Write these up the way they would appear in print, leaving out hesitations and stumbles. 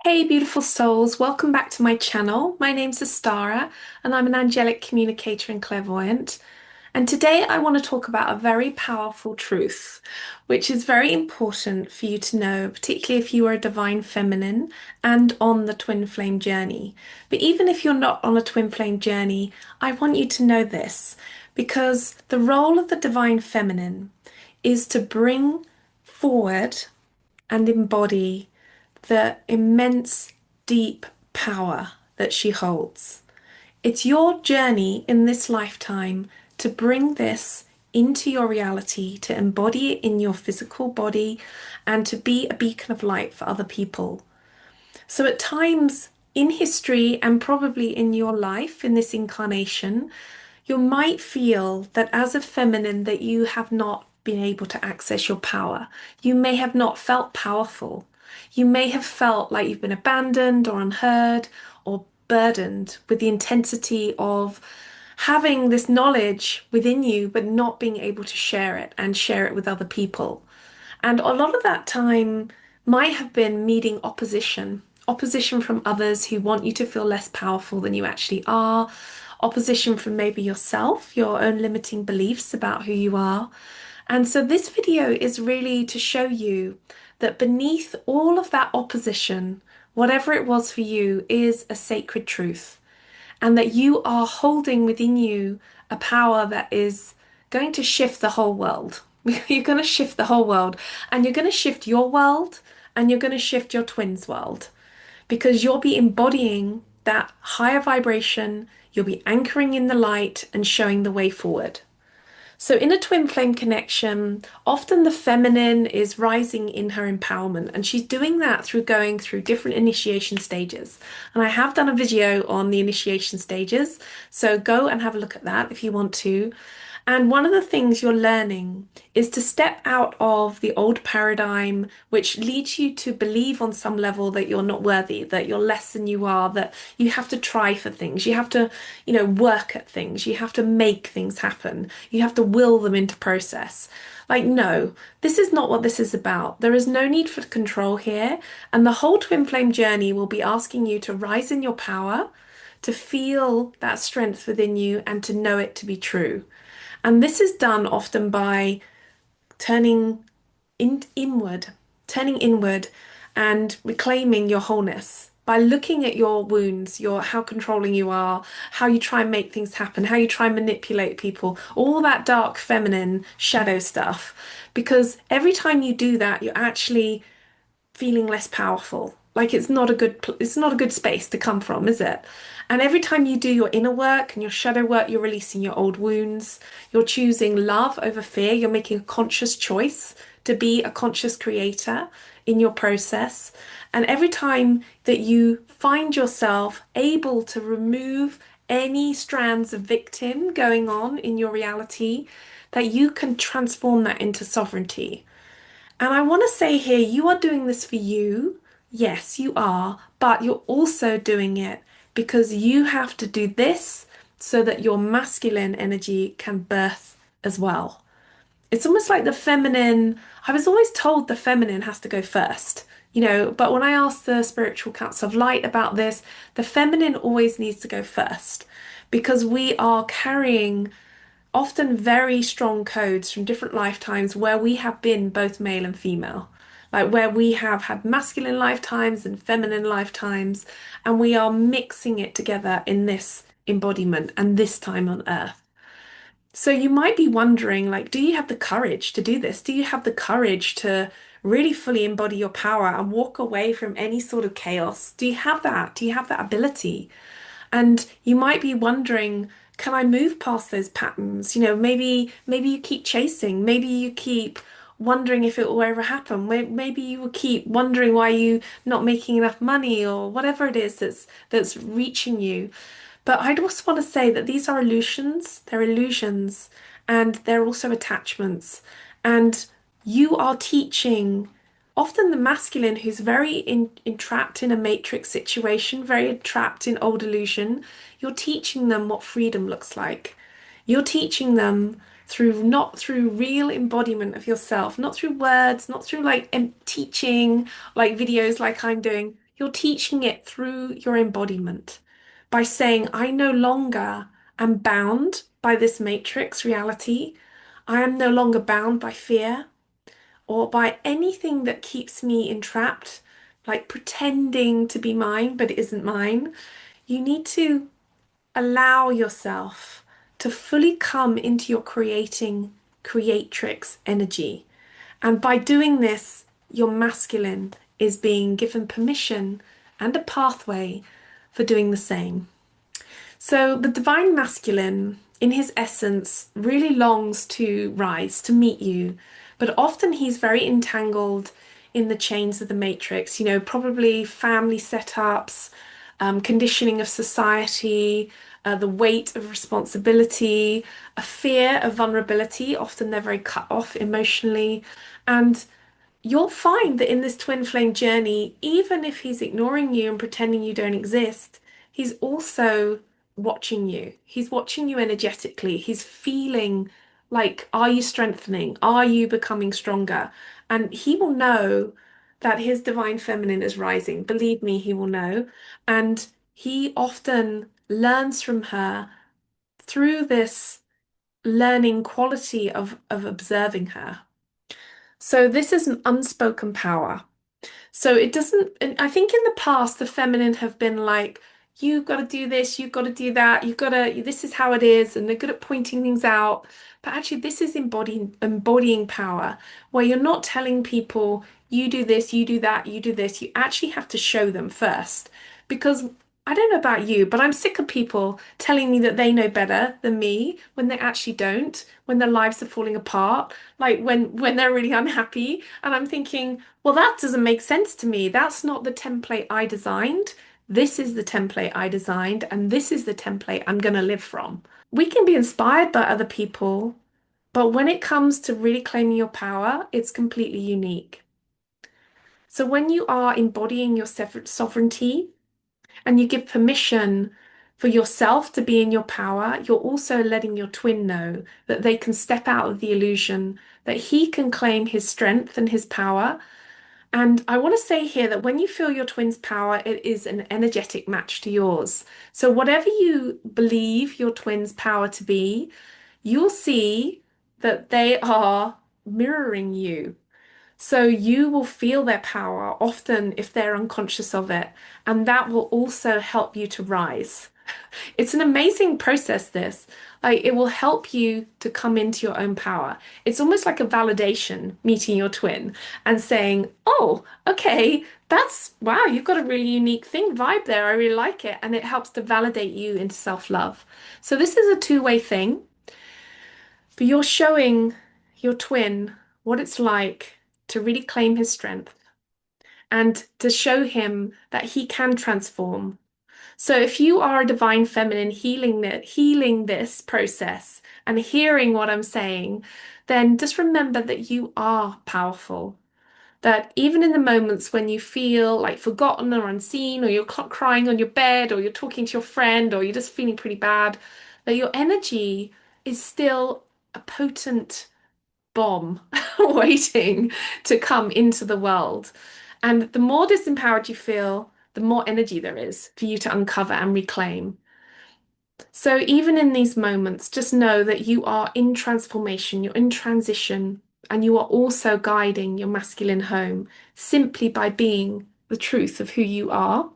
Hey, beautiful souls, welcome back to my channel. My name's Astara, and I'm an angelic communicator and clairvoyant. And today I want to talk about a very powerful truth, which is very important for you to know, particularly if you are a divine feminine and on the twin flame journey. But even if you're not on a twin flame journey, I want you to know this because the role of the divine feminine is to bring forward and embody the immense, deep power that she holds. It's your journey in this lifetime to bring this into your reality, to embody it in your physical body, and to be a beacon of light for other people. So, at times in history and probably in your life, in this incarnation, you might feel that as a feminine that you have not been able to access your power. You may have not felt powerful. You may have felt like you've been abandoned or unheard or burdened with the intensity of having this knowledge within you, but not being able to share it and share it with other people. And a lot of that time might have been meeting opposition, opposition from others who want you to feel less powerful than you actually are, opposition from maybe yourself, your own limiting beliefs about who you are. And so this video is really to show you that beneath all of that opposition, whatever it was for you, is a sacred truth, and that you are holding within you a power that is going to shift the whole world. You're going to shift the whole world, and you're going to shift your world, and you're going to shift your twins' world because you'll be embodying that higher vibration, you'll be anchoring in the light and showing the way forward. So, in a twin flame connection, often the feminine is rising in her empowerment, and she's doing that through going through different initiation stages. And I have done a video on the initiation stages, so go and have a look at that if you want to. And one of the things you're learning is to step out of the old paradigm, which leads you to believe on some level that you're not worthy, that you're less than you are, that you have to try for things, you have to, work at things, you have to make things happen, you have to will them into process. Like, no, this is not what this is about. There is no need for control here. And the whole twin flame journey will be asking you to rise in your power, to feel that strength within you, and to know it to be true. And this is done often by turning inward, turning inward and reclaiming your wholeness by looking at your wounds, your how controlling you are, how you try and make things happen, how you try and manipulate people, all that dark feminine shadow stuff. Because every time you do that, you're actually feeling less powerful. Like it's not a good space to come from, is it? And every time you do your inner work and your shadow work, you're releasing your old wounds. You're choosing love over fear. You're making a conscious choice to be a conscious creator in your process. And every time that you find yourself able to remove any strands of victim going on in your reality, that you can transform that into sovereignty. And I want to say here, you are doing this for you. Yes, you are, but you're also doing it because you have to do this so that your masculine energy can birth as well. It's almost like the feminine, I was always told the feminine has to go first, but when I asked the spiritual council of light about this, the feminine always needs to go first because we are carrying often very strong codes from different lifetimes where we have been both male and female, like where we have had masculine lifetimes and feminine lifetimes, and we are mixing it together in this embodiment and this time on earth. So you might be wondering, like, do you have the courage to do this? Do you have the courage to really fully embody your power and walk away from any sort of chaos? Do you have that? Do you have that ability? And you might be wondering, can I move past those patterns? Maybe you keep chasing, maybe you keep wondering if it will ever happen. Maybe you will keep wondering why you are not making enough money or whatever it is that's reaching you. But I just want to say that these are illusions, they're illusions, and they're also attachments. And you are teaching often the masculine who's very entrapped in a matrix situation, very entrapped in old illusion. You're teaching them what freedom looks like. You're teaching them through not through real embodiment of yourself, not through words, not through like teaching like videos like I'm doing. You're teaching it through your embodiment by saying, I no longer am bound by this matrix reality. I am no longer bound by fear or by anything that keeps me entrapped, like pretending to be mine, but it isn't mine. You need to allow yourself to fully come into your creatrix energy. And by doing this, your masculine is being given permission and a pathway for doing the same. So the divine masculine, in his essence, really longs to rise, to meet you, but often he's very entangled in the chains of the matrix, probably family setups, conditioning of society, the weight of responsibility, a fear of vulnerability. Often they're very cut off emotionally. And you'll find that in this twin flame journey, even if he's ignoring you and pretending you don't exist, he's also watching you. He's watching you energetically. He's feeling like, are you strengthening? Are you becoming stronger? And he will know that his divine feminine is rising. Believe me, he will know. And he often learns from her through this learning quality of observing her. So this is an unspoken power. So it doesn't, and I think in the past, the feminine have been like, you've got to do this, you've got to do that, you've got to, this is how it is, and they're good at pointing things out. But actually, this is embodying power, where you're not telling people, you do this, you do that, you do this. You actually have to show them first. Because I don't know about you, but I'm sick of people telling me that they know better than me when they actually don't, when their lives are falling apart, like when they're really unhappy. And I'm thinking, well, that doesn't make sense to me. That's not the template I designed. This is the template I designed, and this is the template I'm going to live from. We can be inspired by other people, but when it comes to really claiming your power, it's completely unique. So when you are embodying your sovereignty and you give permission for yourself to be in your power, you're also letting your twin know that they can step out of the illusion, that he can claim his strength and his power. And I want to say here that when you feel your twin's power, it is an energetic match to yours. So whatever you believe your twin's power to be, you'll see that they are mirroring you. So you will feel their power often if they're unconscious of it, and that will also help you to rise. It's an amazing process, this. Like it will help you to come into your own power. It's almost like a validation meeting your twin and saying, oh, okay, that's wow, you've got a really unique thing vibe there. I really like it. And it helps to validate you into self-love. So this is a two-way thing, but you're showing your twin what it's like to really claim his strength and to show him that he can transform. So if you are a divine feminine healing this process and hearing what I'm saying, then just remember that you are powerful. That even in the moments when you feel like forgotten or unseen, or you're crying on your bed, or you're talking to your friend, or you're just feeling pretty bad, that your energy is still a potent bomb waiting to come into the world. And the more disempowered you feel, the more energy there is for you to uncover and reclaim. So even in these moments, just know that you are in transformation, you're in transition, and you are also guiding your masculine home simply by being the truth of who you are.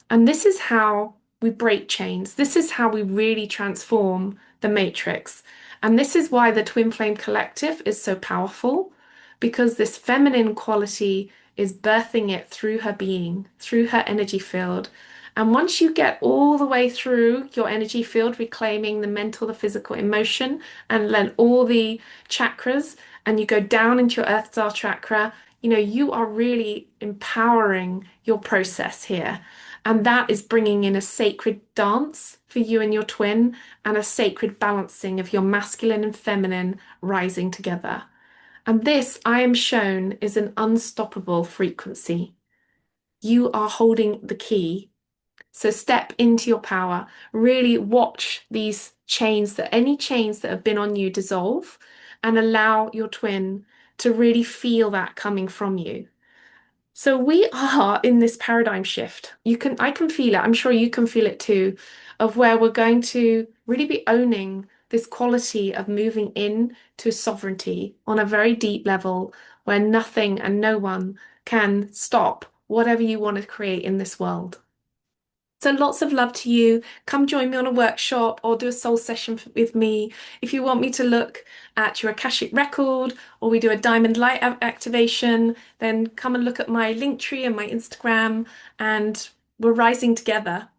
And this is how we break chains. This is how we really transform the matrix. And this is why the Twin Flame Collective is so powerful, because this feminine quality is birthing it through her being, through her energy field. And once you get all the way through your energy field, reclaiming the mental, the physical, emotion, and then all the chakras, and you go down into your Earth Star chakra, you are really empowering your process here. And that is bringing in a sacred dance for you and your twin, and a sacred balancing of your masculine and feminine rising together. And this, I am shown, is an unstoppable frequency. You are holding the key. So step into your power. Really watch these chains, that any chains that have been on you dissolve, and allow your twin to really feel that coming from you. So we are in this paradigm shift. I can feel it. I'm sure you can feel it too, of where we're going to really be owning this quality of moving in to sovereignty on a very deep level where nothing and no one can stop whatever you want to create in this world. So lots of love to you. Come join me on a workshop or do a soul session with me. If you want me to look at your Akashic record or we do a diamond light activation, then come and look at my link tree and my Instagram and we're rising together.